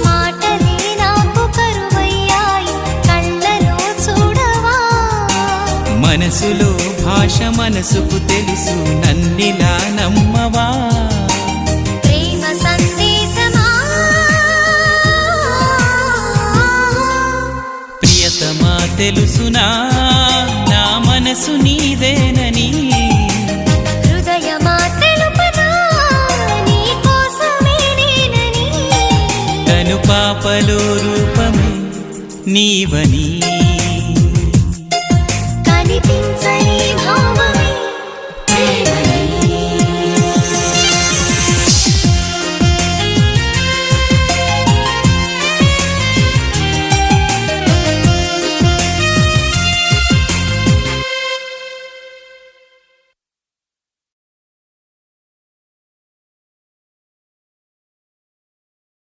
మాటలే నాకు కరువయ్యాయి కళ్ళలో చూడవా మనసులో భాష మనసుకు తెలుసు నన్నిలా నమ్మవా ప్రేమ సందేశమా ప్రియతమా తెలుసునా నా మనసు నీదేనని హృదయమా తెలుపనా నీ కోసమే నేనని కను పాపలో రూపమే నీవని కనిపించే